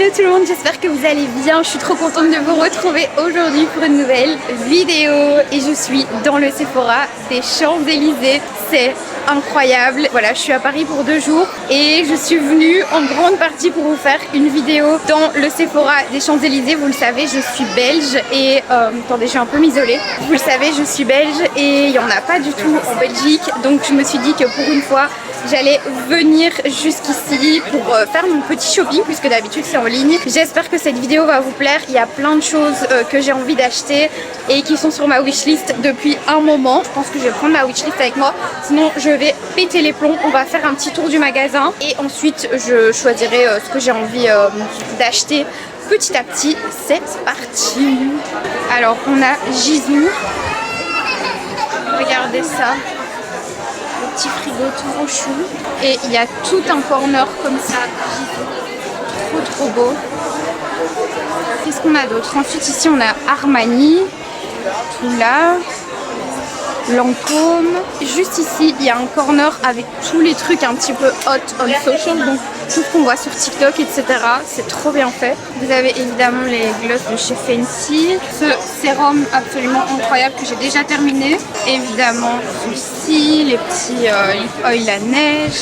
Hello tout le monde, j'espère que vous allez bien. Je suis trop contente de vous retrouver aujourd'hui pour une nouvelle vidéo. Et je suis dans le Sephora des Champs-Élysées. C'est incroyable. Voilà, je suis à Paris pour 2 jours et je suis venue en grande partie pour vous faire une vidéo dans le Sephora des Champs-Élysées. Vous le savez, je suis belge et attendez, je vais un peu m'isoler. Vous le savez, je suis belge et il n'y en a pas du tout en Belgique. Donc je me suis dit que pour une fois, j'allais venir jusqu'ici pour faire mon petit shopping puisque d'habitude c'est en ligne. J'espère que cette vidéo va vous plaire. Il y a plein de choses que j'ai envie d'acheter et qui sont sur ma wishlist depuis un moment. Je pense que je vais prendre ma wishlist avec moi, sinon je vais péter les plombs. On va faire un petit tour du magasin et ensuite je choisirai ce que j'ai envie d'acheter petit à petit. C'est parti. Alors on a Gisou. Regardez ça. Petit frigo tout chou et il y a tout un corner comme ça, trop beau. Qu'est-ce qu'on a d'autre? Ensuite ici on a Armani, tout là, Lancôme. Juste ici il y a un corner avec tous les trucs un petit peu hot on social, donc tout ce qu'on voit sur TikTok, etc. C'est trop bien fait. Vous avez évidemment les glosses de chez Fenty. Ce sérum absolument incroyable que j'ai déjà terminé. Évidemment ceci, les petits lip oil à neige.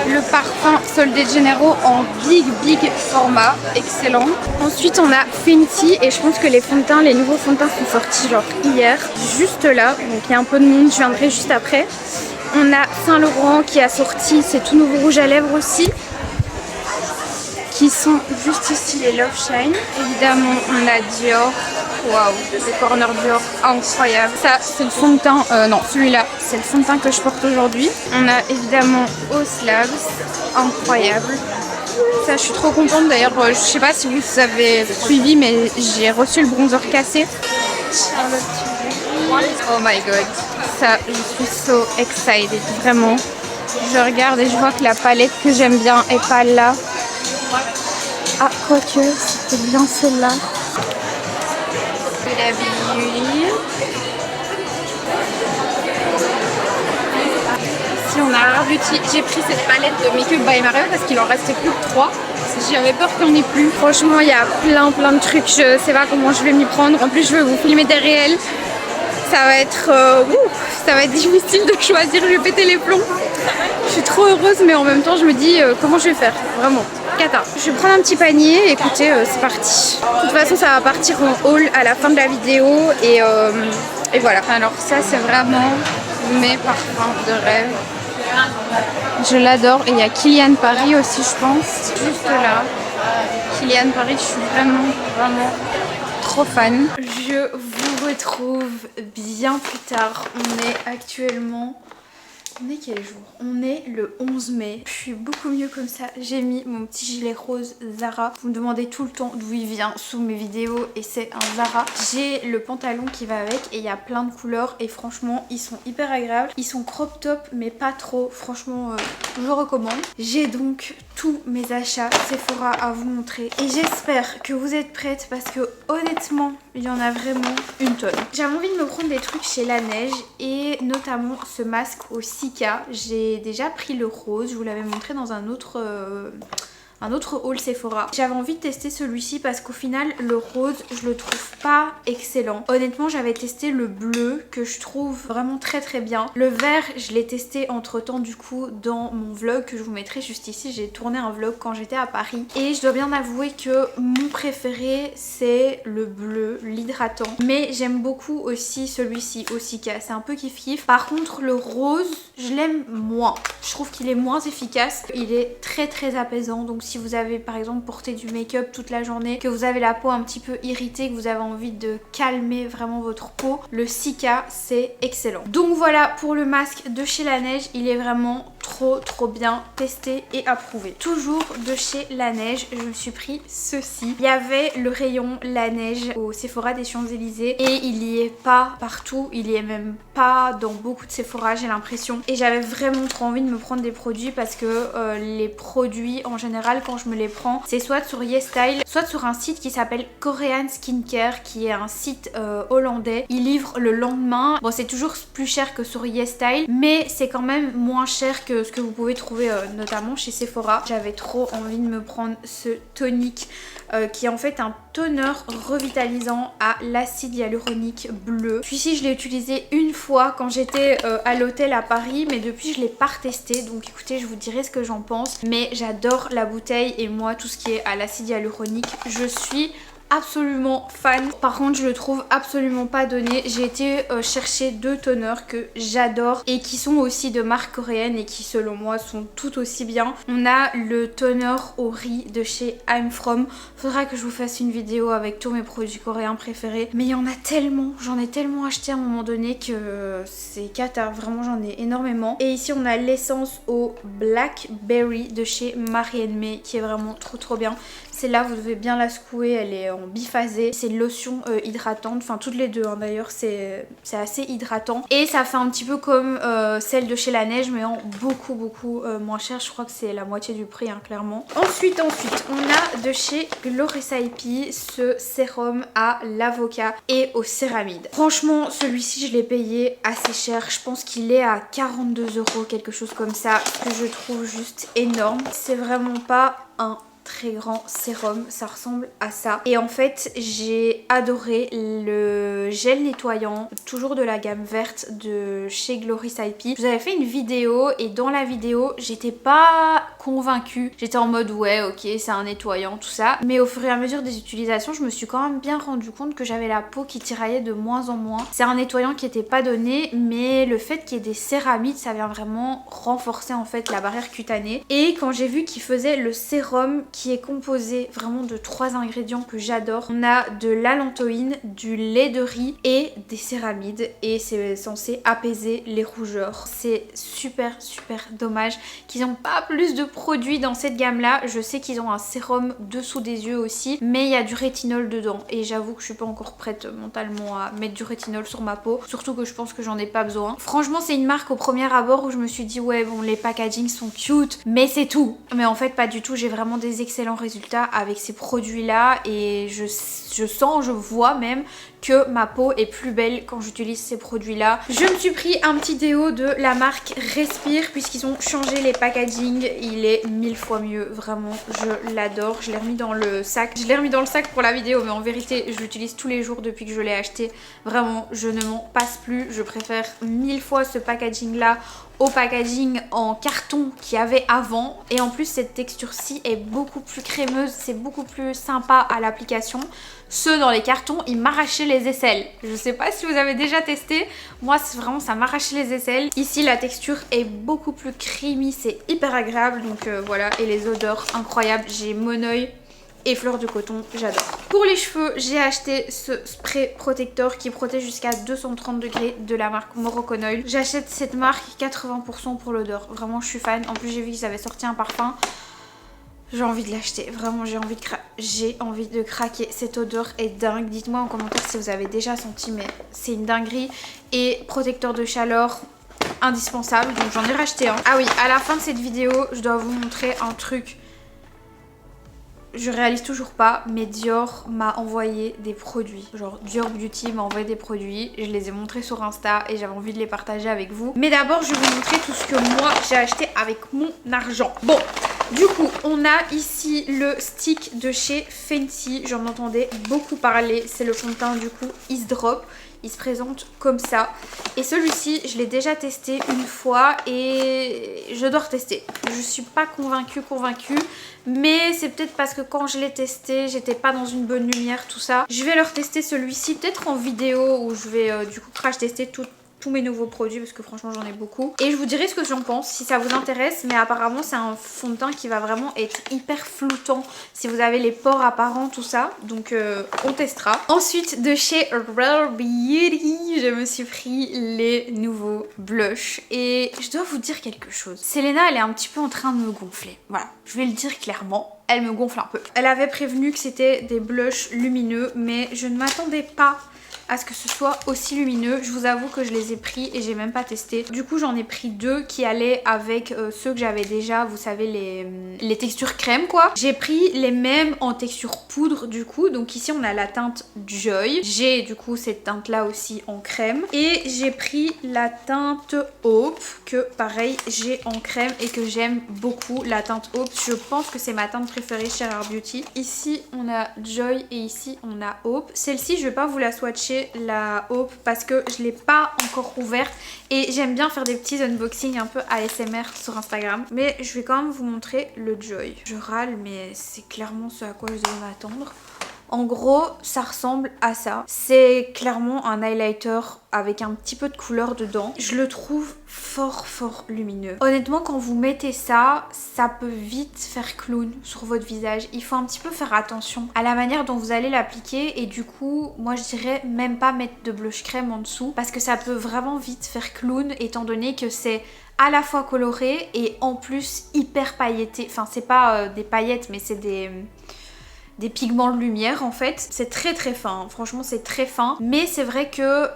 Le parfum Sol de Janeiro en big format, excellent. Ensuite on a Fenty et je pense que les fonds de teint, les nouveaux fonds de teint sont sortis genre hier. Juste là, donc il y a un peu de monde, je viendrai juste après. On a Saint Laurent qui a sorti ses tout nouveaux rouges à lèvres aussi, qui sont juste ici, les Love Shine. Évidemment on a Dior, waouh, le corner Dior incroyable. Ça c'est le fond de teint, non celui-là c'est le fond de teint que je porte aujourd'hui. On a évidemment Oslabs, incroyable. Ça je suis trop contente d'ailleurs, je sais pas si vous avez suivi mais j'ai reçu le bronzer cassé. Oh my god, ça je suis so excited, vraiment. Je regarde et je vois que la palette que j'aime bien est pas là. Ah, quoique, c'était bien celle-là. La Beauty. Ici on a Rare Beauty. J'ai pris cette palette de Make Up by Mario parce qu'il en restait plus que 3. J'avais peur qu'il n'y en ait plus. Franchement, il y a plein de trucs. Je sais pas comment je vais m'y prendre. En plus, je vais vous filmer des réels. Ça va être difficile de choisir. Je vais péter les plombs. Je suis trop heureuse, mais en même temps, je me dis comment je vais faire. Vraiment. Cata. Je vais prendre un petit panier. Écoutez, c'est parti. De toute façon, ça va partir en haul à la fin de la vidéo. Et voilà. Alors, ça, c'est vraiment mes parfums de rêve. Je l'adore. Et il y a Kilian Paris aussi, je pense. Juste là. Kilian Paris, je suis vraiment trop fan. Je vous retrouve bien plus tard. On est actuellement... On est quel jour? On est le 11 mai. Je suis beaucoup mieux comme ça. J'ai mis mon petit gilet rose Zara. Vous me demandez tout le temps d'où il vient sous mes vidéos et c'est un Zara. J'ai le pantalon qui va avec et il y a plein de couleurs et franchement ils sont hyper agréables. Ils sont crop top mais pas trop. Franchement je recommande. J'ai donc tous mes achats Sephora à vous montrer et j'espère que vous êtes prêtes parce que honnêtement il y en a vraiment une tonne. J'avais envie de me prendre des trucs chez Laneige et notamment ce masque au Sika. J'ai déjà pris le rose, je vous l'avais montré dans un autre haul Sephora. J'avais envie de tester celui-ci parce qu'au final le rose je le trouve pas excellent. Honnêtement j'avais testé le bleu que je trouve vraiment très bien. Le vert je l'ai testé entre temps du coup dans mon vlog que je vous mettrai juste ici. J'ai tourné un vlog quand j'étais à Paris et je dois bien avouer que mon préféré c'est le bleu, l'hydratant. Mais j'aime beaucoup aussi celui-ci au Sika, c'est un peu kiff. Par contre le rose je l'aime moins. Je trouve qu'il est moins efficace. Il est très apaisant, donc si vous avez par exemple porté du make-up toute la journée, que vous avez la peau un petit peu irritée, que vous avez envie de calmer vraiment votre peau, le Sika c'est excellent. Donc voilà pour le masque de chez Laneige, il est vraiment trop bien testé et approuvé. Toujours de chez Laneige, je me suis pris ceci. Il y avait le rayon Laneige au Sephora des Champs-Élysées et il y est pas partout, il y est même pas dans beaucoup de Sephora j'ai l'impression. Et j'avais vraiment trop envie de me prendre des produits parce que les produits en général général quand je me les prends, c'est soit sur YesStyle, soit sur un site qui s'appelle Korean Skincare, qui est un site hollandais. Ils livrent le lendemain. Bon, c'est toujours plus cher que sur YesStyle, mais c'est quand même moins cher que ce que vous pouvez trouver notamment chez Sephora. J'avais trop envie de me prendre ce tonique qui est en fait un toner revitalisant à l'acide hyaluronique bleu. Celui-ci je l'ai utilisé une fois quand j'étais à l'hôtel à Paris, mais depuis je l'ai pas retesté, donc écoutez, je vous dirai ce que j'en pense. Mais j'adore la bouteille et moi tout ce qui est à l'acide hyaluronique, je suis absolument fan. Par contre je le trouve absolument pas donné. J'ai été chercher 2 toners que j'adore et qui sont aussi de marque coréenne et qui selon moi sont tout aussi bien. On a le toner au riz de chez I'm From. Faudra que je vous fasse une vidéo avec tous mes produits coréens préférés, mais il y en a tellement, j'en ai tellement acheté à un moment donné que c'est cata, vraiment j'en ai énormément. Et ici on a l'essence au blackberry de chez Marie May qui est vraiment trop bien. Celle-là vous devez bien la secouer, elle est en biphasé. C'est une lotion hydratante, enfin toutes les deux hein, d'ailleurs, c'est assez hydratant. Et ça fait un petit peu comme celle de chez La Neige, mais en beaucoup moins cher. Je crois que c'est la moitié du prix hein, clairement. Ensuite on a de chez Gloricipie ce sérum à l'avocat et au céramide. Franchement celui-ci je l'ai payé assez cher, je pense qu'il est à 42 €, quelque chose comme ça, que je trouve juste énorme. C'est vraiment pas un très grand sérum, ça ressemble à ça. Et en fait j'ai adoré le gel nettoyant, toujours de la gamme verte de chez Gloricipie. Je vous avais fait une vidéo et dans la vidéo j'étais pas convaincue. J'étais en mode ouais ok c'est un nettoyant tout ça, mais au fur et à mesure des utilisations je me suis quand même bien rendu compte que j'avais la peau qui tiraillait de moins en moins. C'est un nettoyant qui était pas donné, mais le fait qu'il y ait des céramides ça vient vraiment renforcer en fait la barrière cutanée. Et quand j'ai vu qu'il faisait le sérum qui est composé vraiment de 3 ingrédients que j'adore. On a de l'allantoïne, du lait de riz et des céramides et c'est censé apaiser les rougeurs. C'est super dommage qu'ils n'ont pas plus de produits dans cette gamme là. Je sais qu'ils ont un sérum dessous des yeux aussi, mais il y a du rétinol dedans et j'avoue que je suis pas encore prête mentalement à mettre du rétinol sur ma peau, surtout que je pense que j'en ai pas besoin. Franchement c'est une marque au premier abord où je me suis dit ouais bon les packagings sont cute mais c'est tout, mais en fait pas du tout. J'ai vraiment des excellents résultats avec ces produits là et je sens, je vois même que ma peau est plus belle quand j'utilise ces produits là. Je me suis pris un petit déo de la marque Respire puisqu'ils ont changé les packaging, il est 1000 fois mieux, vraiment je l'adore. Je l'ai remis dans le sac, pour la vidéo, mais en vérité je l'utilise tous les jours depuis que je l'ai acheté. Vraiment je ne m'en passe plus, je préfère 1000 fois ce packaging là au packaging en carton qu'il y avait avant. Et en plus cette texture-ci est beaucoup plus crémeuse, c'est beaucoup plus sympa à l'application. Ceux dans les cartons, ils m'arrachaient les aisselles. Je sais pas si vous avez déjà testé, moi c'est vraiment ça m'arrachait les aisselles. Ici la texture est beaucoup plus creamy, c'est hyper agréable, donc voilà. Et les odeurs incroyables, j'ai Mon Oeil et fleurs de coton, j'adore. Pour les cheveux, j'ai acheté ce spray protecteur qui protège jusqu'à 230 degrés de la marque Morocco Oil. J'achète cette marque 80% pour l'odeur, vraiment je suis fan. En plus j'ai vu qu'ils avaient sorti un parfum, j'ai envie de l'acheter, vraiment j'ai envie de craquer. Cette odeur est dingue, dites-moi en commentaire si vous avez déjà senti, mais c'est une dinguerie. Et protecteur de chaleur indispensable, donc j'en ai racheté un. Ah oui, à la fin de cette vidéo, je dois vous montrer un truc. Je réalise toujours pas, mais Dior m'a envoyé des produits. Genre Dior Beauty m'a envoyé des produits. Je les ai montrés sur Insta et j'avais envie de les partager avec vous. Mais d'abord, je vais vous montrer tout ce que moi j'ai acheté avec mon argent. Bon, du coup, on a ici le stick de chez Fenty. J'en entendais beaucoup parler. C'est le fond de teint du coup Ease Drop. Il se présente comme ça. Et celui-ci, je l'ai déjà testé une fois et je dois retester. Je suis pas convaincue. Mais c'est peut-être parce que quand je l'ai testé, j'étais pas dans une bonne lumière, tout ça. Je vais le retester celui-ci, peut-être en vidéo où je vais du coup crash tester tous mes nouveaux produits parce que franchement j'en ai beaucoup. Et je vous dirai ce que j'en pense si ça vous intéresse. Mais apparemment c'est un fond de teint qui va vraiment être hyper floutant si vous avez les pores apparents, tout ça. Donc on testera. Ensuite de chez Rare Beauty, je me suis pris les nouveaux blushs. Et je dois vous dire quelque chose. Selena elle est un petit peu en train de me gonfler. Voilà, je vais le dire clairement. Elle me gonfle un peu. Elle avait prévenu que c'était des blushs lumineux, mais je ne m'attendais pas à ce que ce soit aussi lumineux. Je vous avoue que je les ai pris et j'ai même pas testé. Du coup j'en ai pris 2 qui allaient avec ceux que j'avais déjà, vous savez les textures crème quoi. J'ai pris les mêmes en texture poudre du coup. Donc ici on a la teinte Joy. J'ai du coup cette teinte là aussi en crème. Et j'ai pris la teinte Hope que pareil j'ai en crème et que j'aime beaucoup. La teinte Hope, je pense que c'est ma teinte préférée chez Rare Beauty. Ici on a Joy et ici on a Hope. Celle-ci je vais pas vous la swatcher la Hope parce que je l'ai pas encore ouverte et j'aime bien faire des petits unboxings un peu ASMR sur Instagram. Mais je vais quand même vous montrer le Joy. Je râle mais c'est clairement ce à quoi je devais m'attendre. En gros, ça ressemble à ça. C'est clairement un highlighter avec un petit peu de couleur dedans. Je le trouve fort lumineux. Honnêtement, quand vous mettez ça, ça peut vite faire clown sur votre visage. Il faut un petit peu faire attention à la manière dont vous allez l'appliquer. Et du coup, moi je dirais même pas mettre de blush crème en dessous parce que ça peut vraiment vite faire clown étant donné que c'est à la fois coloré et en plus hyper pailleté. Enfin, c'est pas des paillettes, mais c'est des pigments de lumière en fait. C'est très fin, franchement c'est très fin. Mais c'est vrai que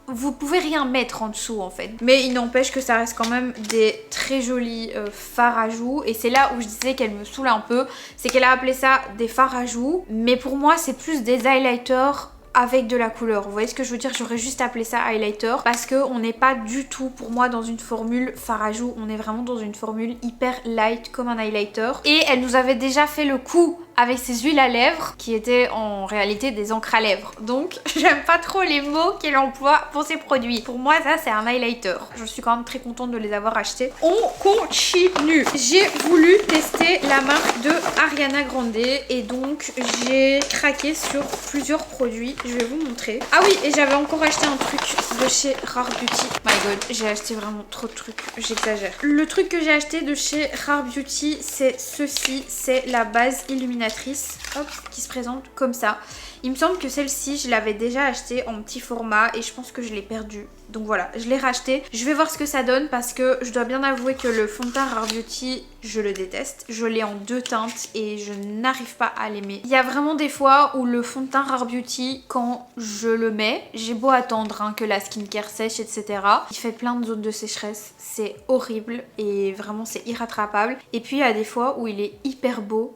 vous pouvez rien mettre en dessous en fait. Mais il n'empêche que ça reste quand même des très jolis fards à joues. Et c'est là où je disais qu'elle me saoule un peu. C'est qu'elle a appelé ça des fards à joues. Mais pour moi c'est plus des highlighters avec de la couleur. Vous voyez ce que je veux dire? J'aurais juste appelé ça highlighter parce qu'on n'est pas du tout pour moi dans une formule fard à joues. On est vraiment dans une formule hyper light comme un highlighter. Et elle nous avait déjà fait le coup avec ses huiles à lèvres qui étaient en réalité des encres à lèvres. Donc j'aime pas trop les mots qu'elle emploie pour ses produits. Pour moi ça c'est un highlighter. Je suis quand même très contente de les avoir achetés. On continue. J'ai voulu tester la marque de Ariana Grande et donc j'ai craqué sur plusieurs produits. Je vais vous montrer. Ah oui, et j'avais encore acheté un truc de chez Rare Beauty. My god, j'ai acheté vraiment trop de trucs. J'exagère. Le truc que j'ai acheté de chez Rare Beauty, c'est ceci. C'est la base illuminatrice. Hop, qui se présente comme ça. Il me semble que celle-ci, je l'avais déjà achetée en petit format et je pense que je l'ai perdue. Donc voilà, je l'ai racheté. Je vais voir ce que ça donne parce que je dois bien avouer que le fond de teint Rare Beauty, je le déteste. Je l'ai en 2 teintes et je n'arrive pas à l'aimer. Il y a vraiment des fois où le fond de teint Rare Beauty, quand je le mets, j'ai beau attendre hein, que la skincare sèche, etc. Il fait plein de zones de sécheresse. C'est horrible et vraiment c'est irrattrapable. Et puis il y a des fois où il est hyper beau.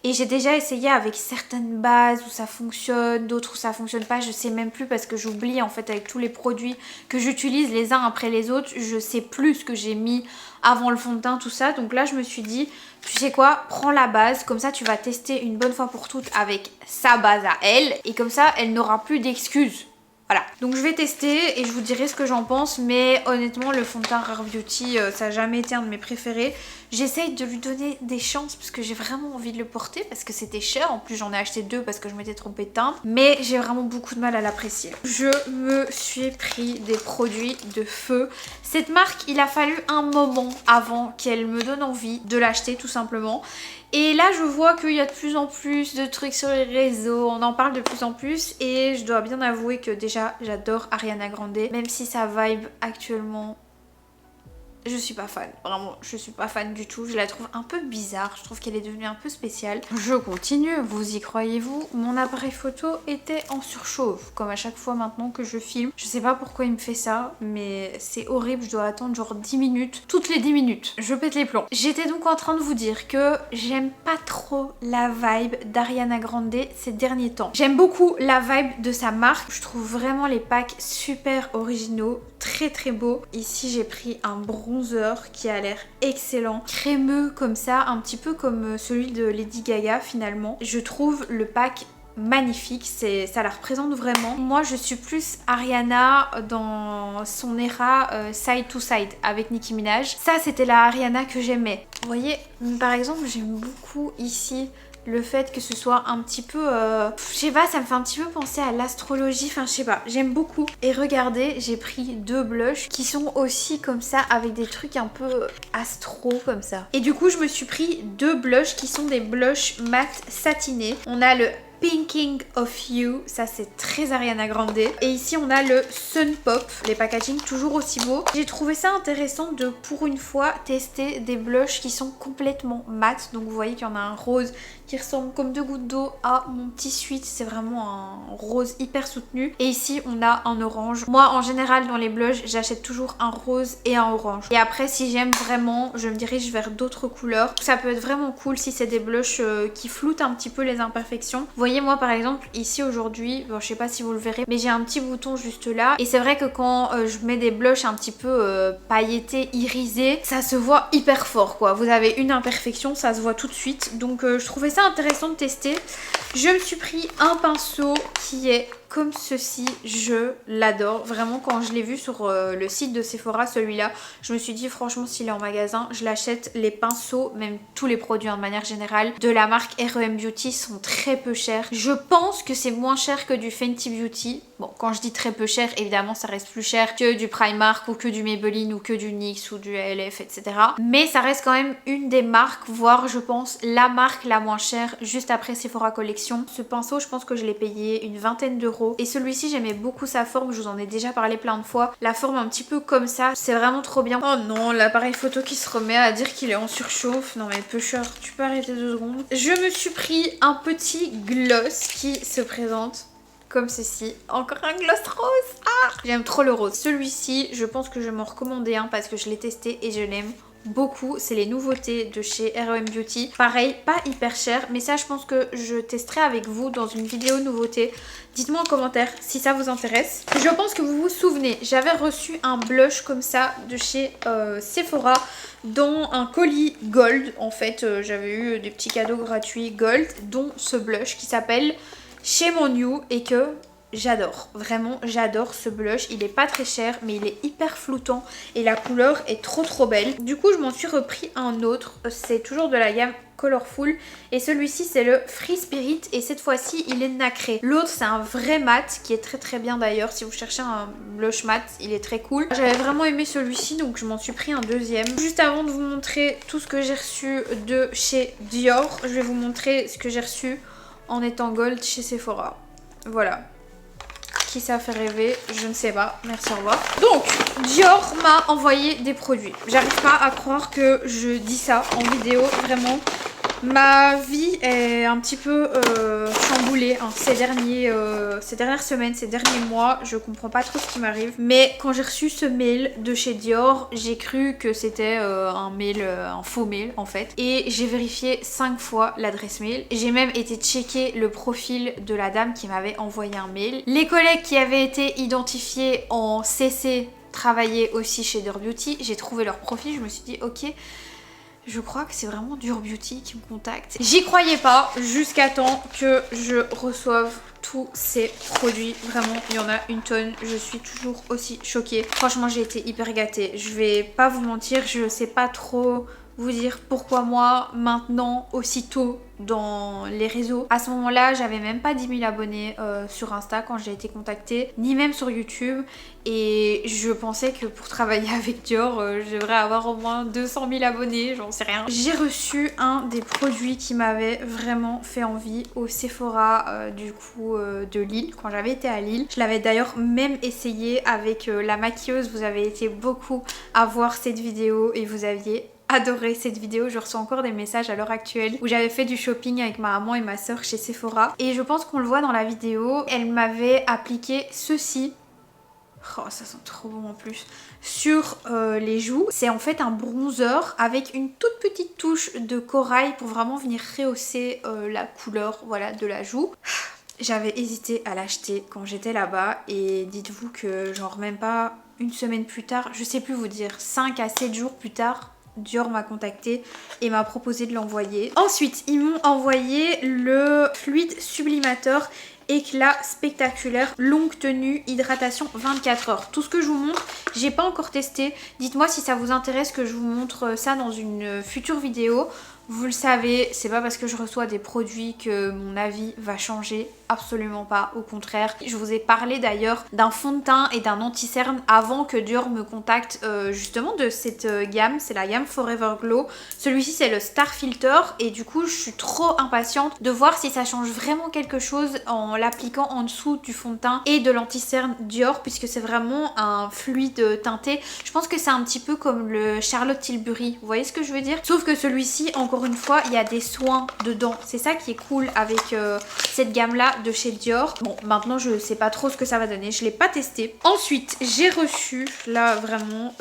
Et j'ai déjà essayé avec certaines bases où ça fonctionne, d'autres où ça fonctionne pas, je sais même plus parce que j'oublie en fait avec tous les produits que j'utilise les uns après les autres, je sais plus ce que j'ai mis avant le fond de teint, tout ça. Donc là je me suis dit, tu sais quoi, prends la base, comme ça tu vas tester une bonne fois pour toutes avec sa base à elle et comme ça elle n'aura plus d'excuses. Voilà, donc je vais tester et je vous dirai ce que j'en pense, mais honnêtement le fond de teint Rare Beauty ça n'a jamais été un de mes préférés. J'essaye de lui donner des chances parce que j'ai vraiment envie de le porter parce que c'était cher, en plus j'en ai acheté 2 parce que je m'étais trompée de teinte, mais j'ai vraiment beaucoup de mal à l'apprécier. Je me suis pris des produits de feu. Cette marque, il a fallu un moment avant qu'elle me donne envie de l'acheter tout simplement. Et là je vois qu'il y a de plus en plus de trucs sur les réseaux, on en parle de plus en plus et je dois bien avouer que déjà j'adore Ariana Grande, même si sa vibe actuellement je suis pas fan, vraiment je suis pas fan du tout, je la trouve un peu bizarre, je trouve qu'elle est devenue un peu spéciale. Je continue, vous y croyez-vous? Mon appareil photo était en surchauffe, comme à chaque fois maintenant que je filme. Je sais pas pourquoi il me fait ça, mais c'est horrible, je dois attendre genre 10 minutes, toutes les 10 minutes, je pète les plombs. J'étais donc en train de vous dire que j'aime pas trop la vibe d'Ariana Grande ces derniers temps. J'aime beaucoup la vibe de sa marque, je trouve vraiment les packs super originaux, très beaux. Ici j'ai pris un bronzer qui a l'air excellent, crémeux comme ça, un petit peu comme celui de Lady Gaga finalement. Je trouve le pack magnifique, ça la représente vraiment. Moi je suis plus Ariana dans son era Side to Side avec Nicki Minaj. Ça c'était la Ariana que j'aimais. Vous voyez, par exemple j'aime beaucoup ici le fait que ce soit un petit peu je sais pas, ça me fait un petit peu penser à l'astrologie, enfin je sais pas, j'aime beaucoup. Et regardez, j'ai pris 2 blushs qui sont aussi comme ça avec des trucs un peu astro comme ça. Et du coup je me suis pris 2 blushs qui sont des blushs mat satinés. On a le Thinking of You, ça c'est très Ariana Grande. Et ici on a le Sun Pop, les packaging toujours aussi beaux. J'ai trouvé ça intéressant de pour une fois tester des blushs qui sont complètement mat. Donc vous voyez qu'il y en a un rose qui ressemble comme deux gouttes d'eau à mon petit Sweet, c'est vraiment un rose hyper soutenu. Et ici on a un orange. Moi en général dans les blushs j'achète toujours un rose et un orange. Et après si j'aime vraiment je me dirige vers d'autres couleurs. Ça peut être vraiment cool si c'est des blushs qui floutent un petit peu les imperfections. Vous voyez moi par exemple ici aujourd'hui, bon, je sais pas si vous le verrez, mais j'ai un petit bouton juste là. Et c'est vrai que quand je mets des blushs un petit peu pailletés, irisés, ça se voit hyper fort quoi. Vous avez une imperfection, ça se voit tout de suite. Donc je trouvais ça intéressant de tester. Je me suis pris un pinceau qui est comme ceci, je l'adore. Vraiment quand je l'ai vu sur le site de Sephora, celui-là, je me suis dit franchement s'il est en magasin, je l'achète. Les pinceaux, même tous les produits de manière générale, de la marque R.E.M. Beauty sont très peu chers. Je pense que c'est moins cher que du Fenty Beauty. Bon, quand je dis très peu cher, évidemment ça reste plus cher que du Primark ou que du Maybelline ou que du NYX ou du ALF, etc. Mais ça reste quand même une des marques, voire je pense la marque la moins chère juste après Sephora Collection. Ce pinceau, je pense que je l'ai payé une vingtaine d'euros. Et celui-ci j'aimais beaucoup sa forme, je vous en ai déjà parlé plein de fois. La forme un petit peu comme ça, c'est vraiment trop bien. Oh non, l'appareil photo qui se remet à dire qu'il est en surchauffe. Non mais Pusher, tu peux arrêter 2 secondes. Je me suis pris un petit gloss qui se présente comme ceci. Encore un gloss rose. Ah, j'aime trop le rose. Celui-ci, je pense que je vais m'en recommander un parce que je l'ai testé et je l'aime beaucoup. C'est les nouveautés de chez R.E.M. Beauty. Pareil, pas hyper cher, mais ça je pense que je testerai avec vous dans une vidéo nouveauté. Dites-moi en commentaire si ça vous intéresse. Je pense que vous vous souvenez, j'avais reçu un blush comme ça de chez Sephora dans un colis gold. En fait, j'avais eu des petits cadeaux gratuits gold, dont ce blush qui s'appelle Shame on You et que j'adore, vraiment j'adore ce blush. Il est pas très cher mais il est hyper floutant et la couleur est trop belle. Du coup je m'en suis repris un autre, c'est toujours de la gamme Colorful et celui-ci c'est le Free Spirit et cette fois-ci il est nacré. L'autre c'est un vrai mat qui est très bien d'ailleurs. Si vous cherchez un blush mat, il est très cool. J'avais vraiment aimé celui-ci donc je m'en suis pris un deuxième. Juste avant de vous montrer tout ce que j'ai reçu de chez Dior, je vais vous montrer ce que j'ai reçu en étant gold chez Sephora. Voilà. Qui ça fait rêver, je ne sais pas. Merci, au revoir. Donc, Dior m'a envoyé des produits. J'arrive pas à croire que je dis ça en vidéo, vraiment. Ma vie est un petit peu chamboulée hein, ces dernières semaines, ces derniers mois. Je comprends pas trop ce qui m'arrive. Mais quand j'ai reçu ce mail de chez Dior, j'ai cru que c'était un faux mail en fait. Et j'ai vérifié 5 fois l'adresse mail. J'ai même été checker le profil de la dame qui m'avait envoyé un mail. Les collègues qui avaient été identifiés en CC travaillaient aussi chez Dior Beauty. J'ai trouvé leur profil, je me suis dit ok, je crois que c'est vraiment Dior Beauty qui me contacte. J'y croyais pas jusqu'à temps que je reçoive tous ces produits. Vraiment, il y en a une tonne. Je suis toujours aussi choquée. Franchement, j'ai été hyper gâtée. Je vais pas vous mentir, je sais pas trop vous dire pourquoi moi, maintenant, aussitôt dans les réseaux. À ce moment-là, j'avais même pas 10 000 abonnés sur Insta quand j'ai été contactée, ni même sur YouTube. Et je pensais que pour travailler avec Dior, je devrais avoir au moins 200 000 abonnés, j'en sais rien. J'ai reçu un des produits qui m'avait vraiment fait envie au Sephora de Lille, quand j'avais été à Lille. Je l'avais d'ailleurs même essayé avec la maquilleuse. Vous avez été beaucoup à voir cette vidéo et vous aviez adoré cette vidéo. Je reçois encore des messages à l'heure actuelle où j'avais fait du shopping avec ma maman et ma soeur chez Sephora et je pense qu'on le voit dans la vidéo. Elle m'avait appliqué ceci. Oh, ça sent trop bon en plus. Sur les joues. C'est en fait un bronzer avec une toute petite touche de corail pour vraiment venir rehausser la couleur voilà, de la joue. J'avais hésité à l'acheter quand j'étais là-bas et dites-vous que genre même pas une semaine plus tard, je sais plus vous dire, 5 à 7 jours plus tard, Dior m'a contacté et m'a proposé de l'envoyer. Ensuite, ils m'ont envoyé le fluide sublimateur éclat spectaculaire longue tenue hydratation 24 heures. Tout ce que je vous montre, j'ai pas encore testé. Dites-moi si ça vous intéresse que je vous montre ça dans une future vidéo. Vous le savez, c'est pas parce que je reçois des produits que mon avis va changer, absolument pas, au contraire. Je vous ai parlé d'ailleurs d'un fond de teint et d'un anti-cerne avant que Dior me contacte justement de cette gamme, c'est la gamme Forever Glow. Celui-ci c'est le Star Filter et du coup je suis trop impatiente de voir si ça change vraiment quelque chose en l'appliquant en dessous du fond de teint et de l'anti-cerne Dior puisque c'est vraiment un fluide teinté. Je pense que c'est un petit peu comme le Charlotte Tilbury, vous voyez ce que je veux dire? Sauf que celui-ci, encore une fois, il y a des soins dedans. C'est ça qui est cool avec cette gamme-là de chez Dior. Bon, maintenant, je sais pas trop ce que ça va donner. Je l'ai pas testé. Ensuite, j'ai reçu, là, vraiment...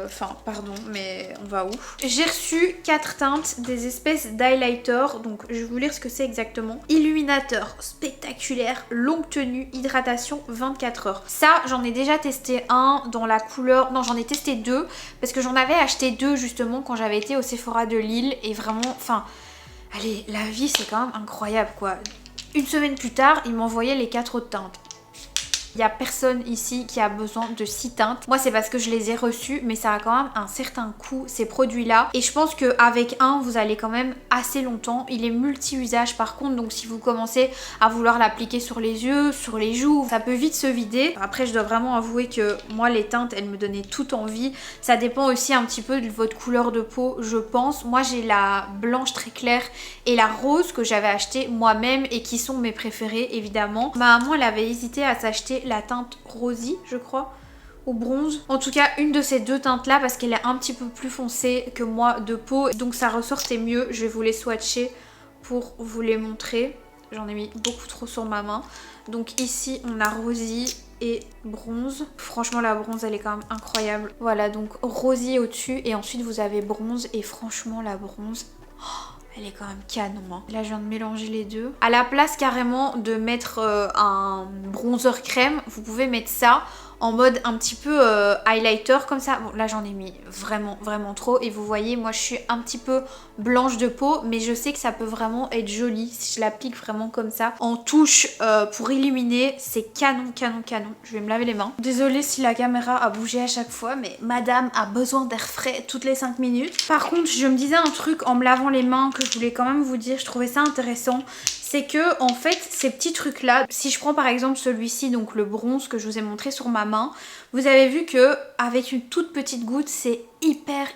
Enfin, pardon, mais on va où? J'ai reçu 4 teintes, des espèces d'highlighter. Donc, je vais vous lire ce que c'est exactement. Illuminateur spectaculaire, longue tenue, hydratation 24 heures. Ça, j'en ai déjà testé un dans la couleur... Non, j'en ai testé 2 parce que j'en avais acheté 2 justement quand j'avais été au Sephora de Lille et vraiment, enfin, allez, la vie c'est quand même incroyable quoi. Une semaine plus tard, ils m'envoyaient les 4 autres teintes. Il n'y a personne ici qui a besoin de 6 teintes. Moi, c'est parce que je les ai reçues, mais ça a quand même un certain coût, ces produits-là. Et je pense qu'avec un, vous allez quand même assez longtemps. Il est multi-usage par contre, donc si vous commencez à vouloir l'appliquer sur les yeux, sur les joues, ça peut vite se vider. Après, je dois vraiment avouer que moi, les teintes, elles me donnaient toute envie. Ça dépend aussi un petit peu de votre couleur de peau, je pense. Moi, j'ai la blanche très claire et la rose que j'avais acheté moi-même et qui sont mes préférées, évidemment. Ma maman, elle avait hésité à s'acheter la teinte Rosy, je crois, ou bronze. En tout cas, une de ces deux teintes là parce qu'elle est un petit peu plus foncée que moi de peau. Donc ça ressortait mieux. Je vais vous les swatcher pour vous les montrer. J'en ai mis beaucoup trop sur ma main. Donc ici, on a Rosy et bronze. Franchement, la bronze, elle est quand même incroyable. Voilà, donc Rosy au-dessus et ensuite vous avez bronze. Et franchement, la bronze... elle est quand même canon. Hein. Là, je viens de mélanger les deux. À la place carrément de mettre un bronzer crème, vous pouvez mettre ça en mode un petit peu highlighter comme ça. Bon, là, j'en ai mis vraiment trop. Et vous voyez, moi, je suis un petit peu blanche de peau, mais je sais que ça peut vraiment être joli si je l'applique vraiment comme ça. En touche pour illuminer, c'est canon. Je vais me laver les mains. Désolée si la caméra a bougé à chaque fois, mais madame a besoin d'air frais toutes les 5 minutes. Par contre, je me disais un truc en me lavant les mains que je voulais quand même vous dire, je trouvais ça intéressant. C'est que en fait ces petits trucs là, si je prends par exemple celui-ci, donc le bronze que je vous ai montré sur ma main, vous avez vu que avec une toute petite goutte c'est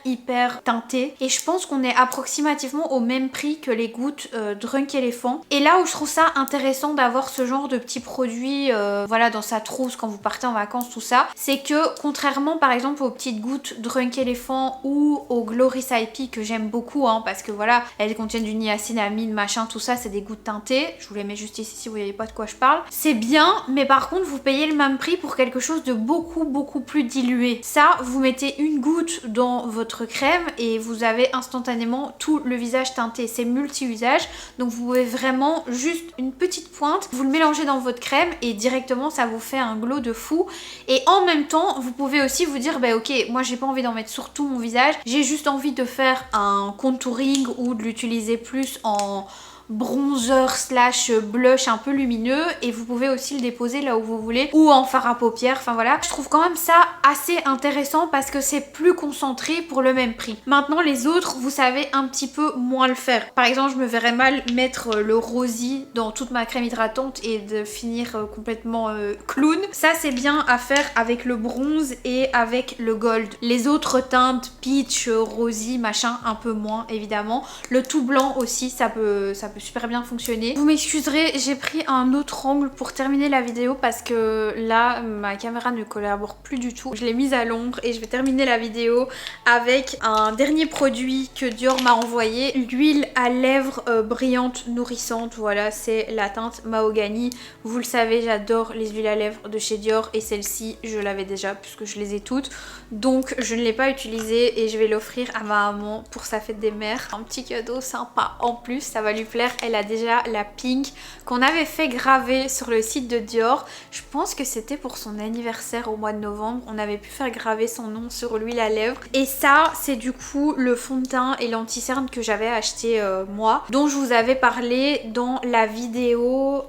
hyper teinté et je pense qu'on est approximativement au même prix que les gouttes Drunk Elephant. Et là où je trouve ça intéressant d'avoir ce genre de petits produits voilà dans sa trousse quand vous partez en vacances tout ça, c'est que contrairement par exemple aux petites gouttes Drunk Elephant ou aux Glory IP que j'aime beaucoup hein, parce que voilà elles contiennent du niacinamide machin tout ça, c'est des gouttes teintées, je vous les mets juste ici si vous voyez pas de quoi je parle, c'est bien mais par contre vous payez le même prix pour quelque chose de beaucoup plus dilué. Ça vous mettez une goutte dans votre crème et vous avez instantanément tout le visage teinté. C'est multi-usage, donc vous pouvez vraiment juste une petite pointe, vous le mélangez dans votre crème et directement ça vous fait un glow de fou. Et en même temps, vous pouvez aussi vous dire, bah ok, moi j'ai pas envie d'en mettre sur tout mon visage, j'ai juste envie de faire un contouring ou de l'utiliser plus en bronzer slash blush un peu lumineux et vous pouvez aussi le déposer là où vous voulez ou en fard à paupières, enfin voilà. Je trouve quand même ça assez intéressant parce que c'est plus concentré pour le même prix. Maintenant les autres vous savez un petit peu moins le faire. Par exemple je me verrais mal mettre le Rosy dans toute ma crème hydratante et de finir complètement clown. Ça c'est bien à faire avec le bronze et avec le gold. Les autres teintes peach, Rosy, machin un peu moins évidemment. Le tout blanc aussi ça peut super bien fonctionner. Vous m'excuserez, j'ai pris un autre angle pour terminer la vidéo parce que là ma caméra ne collabore plus du tout. Je l'ai mise à l'ombre et je vais terminer la vidéo avec un dernier produit que Dior m'a envoyé. L'huile à lèvres brillante nourrissante, voilà c'est la teinte Mahogany. Vous le savez, j'adore les huiles à lèvres de chez Dior et celle-ci je l'avais déjà puisque je les ai toutes. Donc je ne l'ai pas utilisée et je vais l'offrir à ma maman pour sa fête des mères. Un petit cadeau sympa en plus, ça va lui plaire. vert, elle a déjà la pink qu'on avait fait graver sur le site de Dior. Je pense que c'était pour son anniversaire au mois de novembre. On avait pu faire graver son nom sur l'huile à lèvres. Et ça, c'est du coup le fond de teint et l'anti-cerne que j'avais acheté moi, dont je vous avais parlé dans la vidéo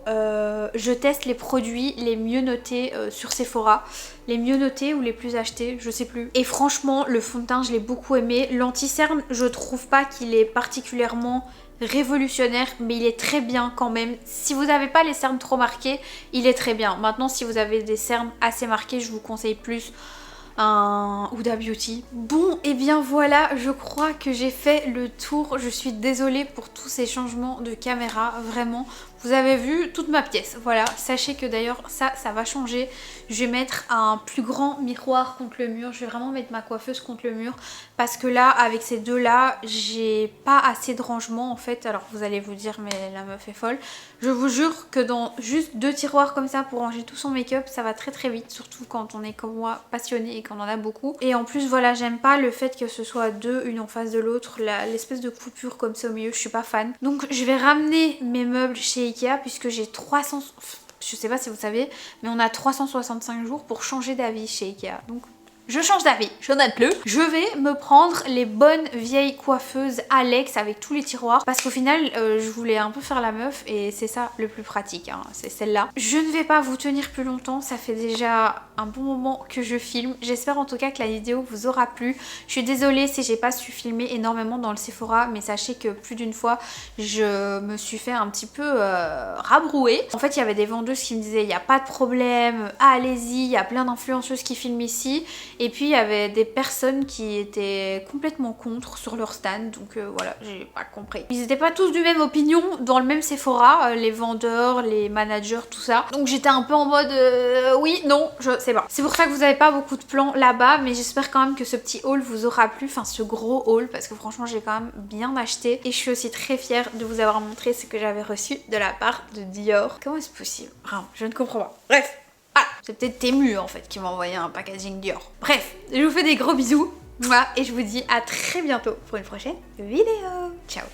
je teste les produits les mieux notés sur Sephora. Les mieux notés ou les plus achetés, je sais plus. Et franchement, le fond de teint, je l'ai beaucoup aimé. L'anti-cerne, je trouve pas qu'il est particulièrement révolutionnaire, mais il est très bien quand même. Si vous n'avez pas les cernes trop marquées, il est très bien. Maintenant, si vous avez des cernes assez marquées, je vous conseille plus un Huda Beauty. Bon, et bien voilà, je crois que j'ai fait le tour. Je suis désolée pour tous ces changements de caméra, vraiment. Vous avez vu toute ma pièce, voilà. Sachez que d'ailleurs ça va changer. Je vais mettre un plus grand miroir contre le mur. Je vais vraiment mettre ma coiffeuse contre le mur. Parce que là, avec ces deux là, j'ai pas assez de rangement en fait. Alors vous allez vous dire, mais la meuf est folle. Je vous jure que dans juste 2 tiroirs comme ça pour ranger tout son make-up, ça va très très vite. Surtout quand on est comme moi passionné et qu'on en a beaucoup. Et en plus voilà, j'aime pas le fait que ce soit deux, une en face de l'autre. L'espèce de coupure comme ça au milieu, je suis pas fan. Donc je vais ramener mes meubles chez Ikea puisque j'ai 300... Je sais pas si vous savez, mais on a 365 jours pour changer d'avis chez Ikea. Donc je change d'avis, je note plus. Je vais me prendre les bonnes vieilles coiffeuses Alex avec tous les tiroirs. Parce qu'au final, je voulais un peu faire la meuf et c'est ça le plus pratique, hein, c'est celle-là. Je ne vais pas vous tenir plus longtemps, ça fait déjà un bon moment que je filme. J'espère en tout cas que la vidéo vous aura plu. Je suis désolée si j'ai pas su filmer énormément dans le Sephora, mais sachez que plus d'une fois, je me suis fait un petit peu rabrouer. En fait, il y avait des vendeuses qui me disaient, il n'y a pas de problème, allez-y, il y a plein d'influenceuses qui filment ici. Et puis il y avait des personnes qui étaient complètement contre sur leur stand, donc voilà, j'ai pas compris. Ils étaient pas tous du même opinion dans le même Sephora, les vendeurs, les managers, tout ça. Donc j'étais un peu en mode oui, non, je sais pas. C'est pour ça que vous avez pas beaucoup de plans là-bas, mais j'espère quand même que ce petit haul vous aura plu, enfin ce gros haul, parce que franchement j'ai quand même bien acheté. Et je suis aussi très fière de vous avoir montré ce que j'avais reçu de la part de Dior. Comment est-ce possible? Vraiment, je ne comprends pas. Bref. Ah, c'est peut-être Temu en fait qui m'a envoyé un packaging Dior. Bref, je vous fais des gros bisous. Moi, et je vous dis à très bientôt pour une prochaine vidéo. Ciao.